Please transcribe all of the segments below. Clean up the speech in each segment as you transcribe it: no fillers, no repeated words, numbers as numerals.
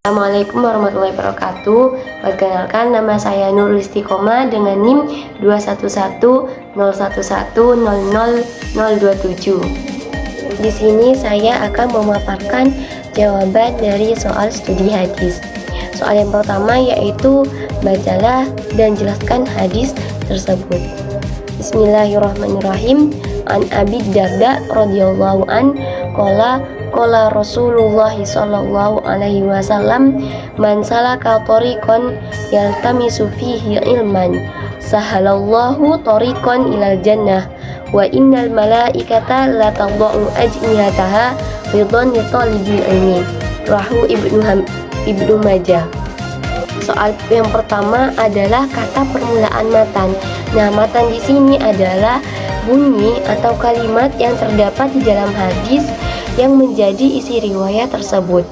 Assalamualaikum warahmatullahi wabarakatuh. Perkenalkan, nama saya Nurul Istiqomah dengan NIM 2110110100027. Di sini saya akan memaparkan jawaban dari soal studi hadis. Soal yang pertama yaitu bacalah dan jelaskan hadis tersebut. Bismillahirrahmanirrahim. An Abi Darda radhiyallahu an qala Rasulullah sallallahu alaihi wasallam, man salaka tariqan yaltamisu fihi ilman sahalallahu tariqan ilal jannah wa innal malaikata la tadau ajnihataha ridwan li talibil ilmi. Rahu Ibnu Majah. Soal yang pertama adalah kata permulaan matan. Nah, matan di sini adalah bunyi atau kalimat yang terdapat di dalam hadis yang menjadi isi riwayat tersebut.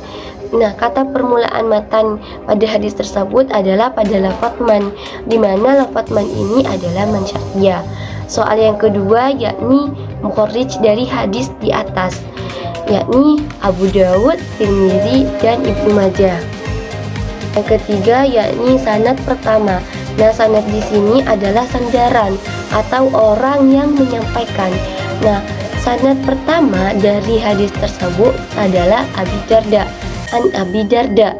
Nah, kata permulaan matan pada hadis tersebut adalah pada lafaz man, di mana lafaz man ini adalah man syartiyah. Soal yang kedua yakni mukharrij dari hadis di atas, yakni Abu Dawud, Tirmidzi, dan Ibnu Majah. Yang ketiga yakni sanad pertama. Nah, sanad di sini adalah sandaran atau orang yang menyampaikan. Nah, sanad pertama dari hadis tersebut adalah Abi Darda, an Abi Darda.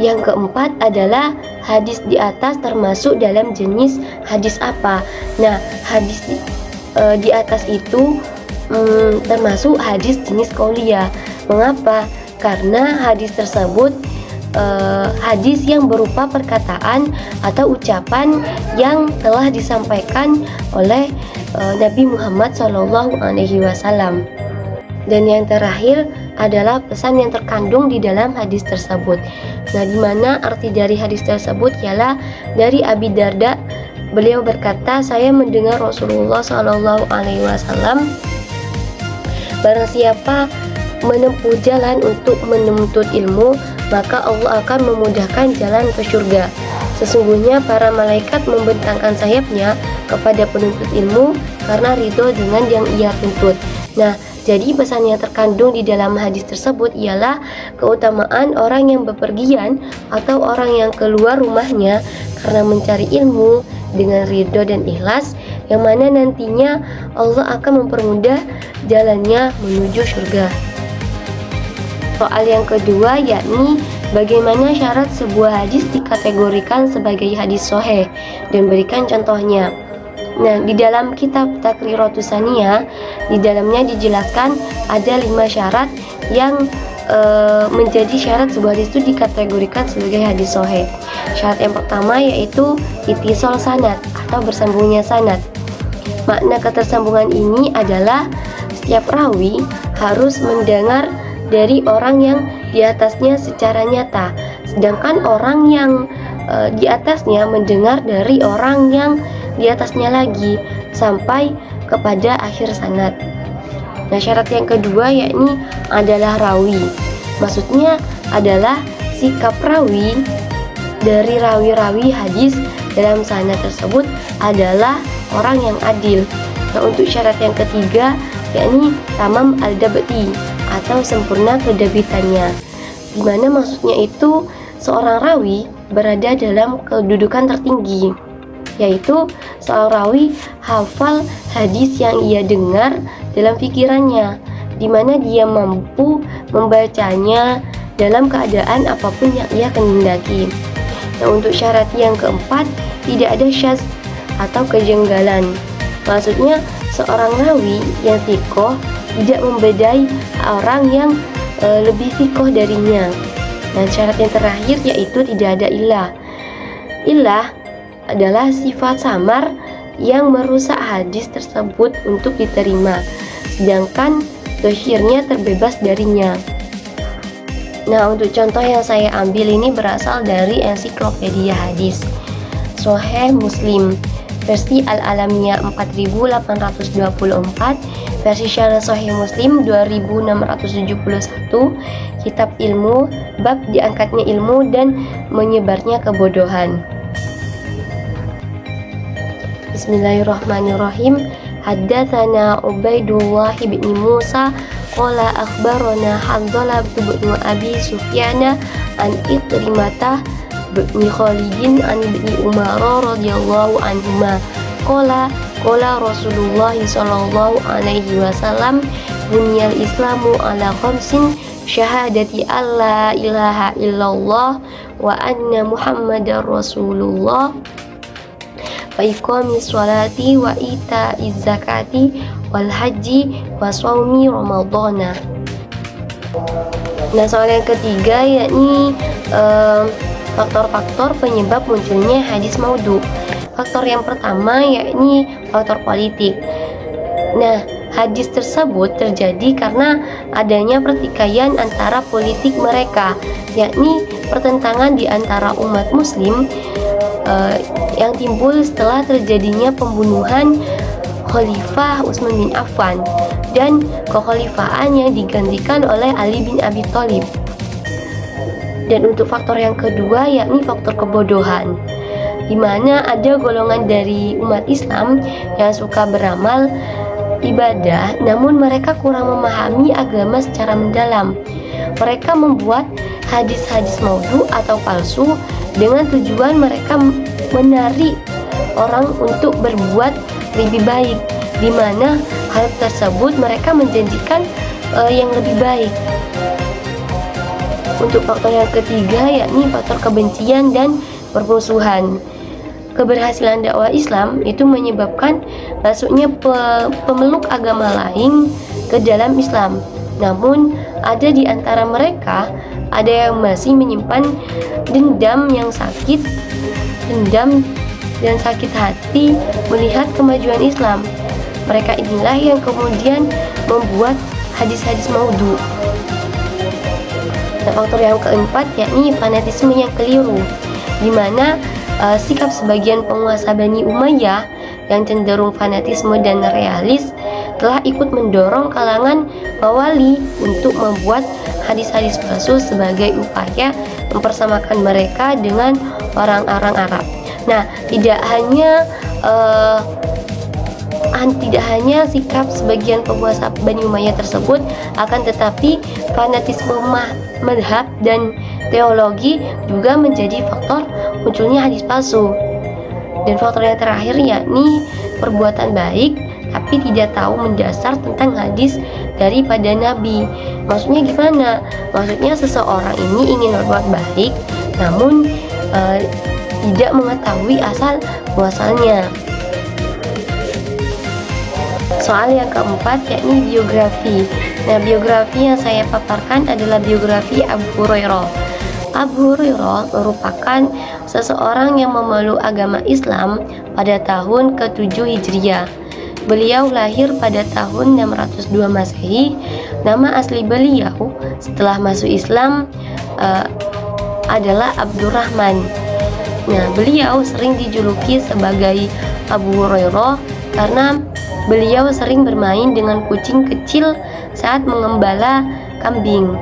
Yang keempat adalah hadis di atas termasuk dalam jenis hadis apa? Nah, hadis di atas itu termasuk hadis jenis qauliyah. Mengapa? Karena hadis tersebut hadis yang berupa perkataan atau ucapan yang telah disampaikan oleh Nabi Muhammad SAW. Dan yang terakhir adalah pesan yang terkandung di dalam hadis tersebut. Nah, di mana arti dari hadis tersebut ialah dari Abi Darda, beliau berkata, saya mendengar Rasulullah SAW, barang siapa menempuh jalan untuk menuntut ilmu, maka Allah akan memudahkan jalan ke surga. Sesungguhnya para malaikat membentangkan sayapnya kepada penuntut ilmu karena ridho dengan yang ia tuntut. Nah, jadi pesan yang terkandung di dalam hadis tersebut ialah keutamaan orang yang bepergian atau orang yang keluar rumahnya karena mencari ilmu dengan ridho dan ikhlas, yang mana nantinya Allah akan mempermudah jalannya menuju surga. Soal yang kedua yakni bagaimana syarat sebuah hadis dikategorikan sebagai hadis sahih, dan berikan contohnya. Nah, di dalam kitab Taqriratus Saniyah, di dalamnya dijelaskan ada 5 syarat yang menjadi syarat sebuah hadis itu dikategorikan sebagai hadis sahih. Syarat yang pertama yaitu ittisal sanad atau bersambungnya sanad. Makna ketersambungan ini adalah setiap rawi harus mendengar dari orang yang di atasnya secara nyata, sedangkan orang yang di atasnya mendengar dari orang yang di atasnya lagi sampai kepada akhir sanad. Nah, syarat yang kedua yakni adalah rawi. Maksudnya adalah sikap rawi dari rawi-rawi hadis dalam sanad tersebut adalah orang yang adil. Nah, untuk syarat yang ketiga yakni tamam al-dabti atau sempurna kedabitannya, di mana maksudnya itu seorang rawi berada dalam kedudukan tertinggi, yaitu seorang rawi hafal hadis yang ia dengar dalam pikirannya, di mana dia mampu membacanya dalam keadaan apapun yang ia kehendaki. Nah, untuk syarat yang keempat tidak ada syadz atau kejanggalan. Maksudnya seorang rawi yang thiqoh tidak membedai orang yang lebih thiqoh darinya. Dan syarat yang terakhir yaitu tidak ada ilah. Ilah adalah sifat samar yang merusak hadis tersebut untuk diterima, sedangkan dohirnya terbebas darinya. Nah, untuk contoh yang saya ambil ini berasal dari ensiklopedia hadis Sahih Muslim versi Al-Alamiyah 4824, versi Syarah Sahih Muslim 2671, kitab ilmu, bab diangkatnya ilmu dan menyebarnya kebodohan. Bismillahirrahmanirrahim. Haddatsana Ubaidullah bin Musa qala akhbarana Hanzalah bin Abi Sufyan an Ikrimah bin Khalid an Ibni Umar radhiyallahu anhuma qala Rasulullah sallallahu alaihi wasallam bunyal Islamu ala khamsin syahadati alla ilaha illallah wa anna Muhammadar Rasulullah wa iqamis sholati wa ita'iz zakati wal haji wa shaumi ramadhana. Nah, soal yang ketiga yakni faktor-faktor penyebab munculnya hadis maudhu. Faktor yang pertama yakni faktor politik. Nah, hadis tersebut terjadi karena adanya pertikaian antara politik mereka, yakni pertentangan di antara umat muslim yang timbul setelah terjadinya pembunuhan Khalifah Utsman bin Affan dan kekhalifahan yang digantikan oleh Ali bin Abi Thalib. Dan untuk faktor yang kedua yakni faktor kebodohan, di mana ada golongan dari umat Islam yang suka beramal ibadah namun mereka kurang memahami agama secara mendalam. Mereka membuat hadis-hadis maudhu atau palsu dengan tujuan mereka menarik orang untuk berbuat lebih baik, di mana hal tersebut mereka menjanjikan yang lebih baik. Untuk faktor yang ketiga yakni faktor kebencian dan permusuhan. Keberhasilan dakwah Islam itu menyebabkan masuknya pemeluk agama lain ke dalam Islam. Namun ada di antara mereka ada yang masih menyimpan dendam dan sakit hati melihat kemajuan Islam. Mereka inilah yang kemudian membuat hadis-hadis maudhu. Nah, faktor yang keempat yakni fanatisme yang keliru, di mana sikap sebagian penguasa Bani Umayyah yang cenderung fanatisme dan realis telah ikut mendorong kalangan mawali untuk membuat hadis-hadis palsu sebagai upaya mempersamakan mereka dengan orang-orang Arab. Nah, tidak hanya sikap sebagian penguasa Bani Umayyah tersebut, akan tetapi fanatisme madhab dan teologi juga menjadi faktor munculnya hadis palsu. Dan faktor yang terakhir yakni perbuatan baik tapi tidak tahu mendasar tentang hadis daripada Nabi. Maksudnya gimana? Maksudnya seseorang ini ingin berbuat baik namun tidak mengetahui asal muasalnya. Soal yang keempat yakni biografi. Nah, biografi yang saya paparkan adalah biografi Abu Hurairah. Abu Hurairah merupakan seseorang yang memeluk agama Islam pada tahun ke-7 Hijriah. Beliau lahir pada tahun 602 Masehi. Nama asli beliau setelah masuk Islam adalah Abdurrahman. Nah, beliau sering dijuluki sebagai Abu Hurairah karena beliau sering bermain dengan kucing kecil saat mengembala kambing.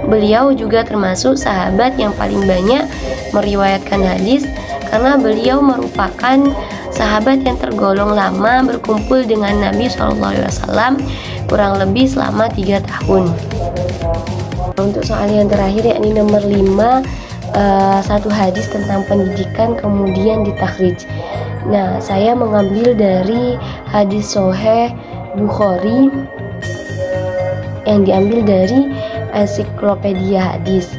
Beliau juga termasuk sahabat yang paling banyak meriwayatkan hadis karena beliau merupakan sahabat yang tergolong lama berkumpul dengan Nabi SAW kurang lebih selama 3 tahun. Untuk soal yang terakhir yakni nomor 5, satu hadis tentang pendidikan kemudian ditakhrij. Nah, saya mengambil dari hadis Sahih Bukhari yang diambil dari ensiklopedia hadis.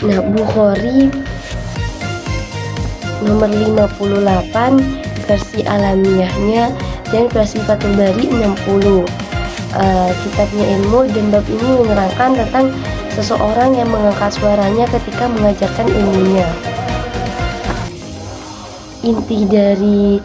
Nah, Bukhari nomor 58 versi alamiahnya dan versi Fathul Bari 60. Kitabnya ilmu dan bab ini menerangkan tentang seseorang yang mengangkat suaranya ketika mengajarkan ilmunya. Inti dari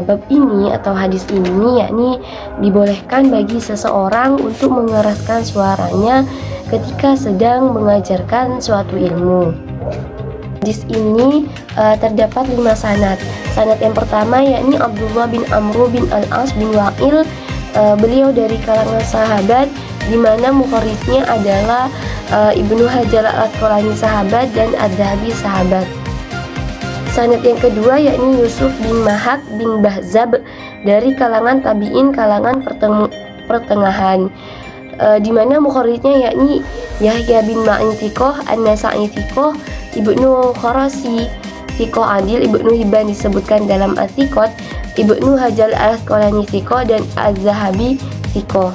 bab ini atau hadis ini yakni dibolehkan bagi seseorang untuk mengeraskan suaranya ketika sedang mengajarkan suatu ilmu. Hadis ini terdapat 5 sanad. Sanad yang pertama yakni Abdullah bin Amr bin Al-As bin Wa'il, beliau dari kalangan sahabat, di mana mukharijnya adalah Ibnu Hajar Al-Asqalani sahabat dan Ad-Dhahabi sahabat. Sanad yang kedua yakni Yusuf bin Mahak bin Bahzab dari kalangan tabi'in, kalangan pertengahan. Di mana mukharijnya yakni Yahya bin Ma'in Thiqah, An-Nasa'i Thiqah, Ibnu Kharasi Thiqah adil, Ibnu Hibban disebutkan dalam At-Thiqat, Ibnu Hajar Al-Asqalani Thiqah, dan Az-Zahabi Thiqah.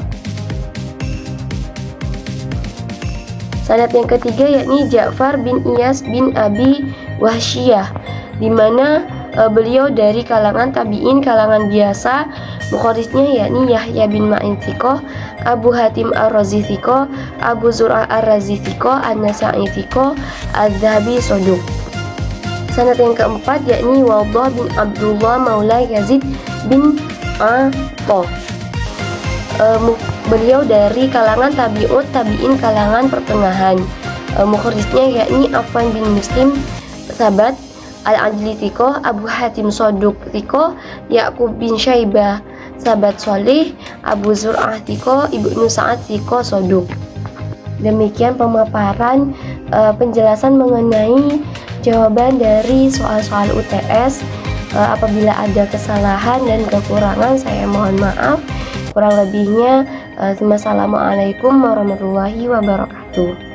Sanad yang ketiga yakni Ja'far bin Iyas bin Abi Wahsyiyah, di mana beliau dari kalangan tabi'in, kalangan biasa. Mukharijnya yakni Yahya bin Ma'in Thiqah, Abu Hatim Ar-Razi Thiqah, Abu Zur'ah Ar-Razi Thiqah, An-Nasa'i Thiqah, Az-Zahabi Saduq. Sanad yang keempat yakni Wadah bin Abdullah Maula Yazid bin Atha. Beliau dari kalangan tabi'in kalangan pertengahan. Mukharijnya yakni Affan bin Muslim Sabat, Al-Adli Thiqah, Abu Hatim Saduq Thiqah, Ya'qub bin Syaibah Sabat Sholih, Abu Zur'ah Thiqah, Ibnu Sa'ad Thiqah Saduq. Demikian pemaparan penjelasan mengenai jawaban dari soal-soal UTS. Apabila ada kesalahan dan kekurangan, saya mohon maaf. Kurang lebihnya, wassalamualaikum warahmatullahi wabarakatuh.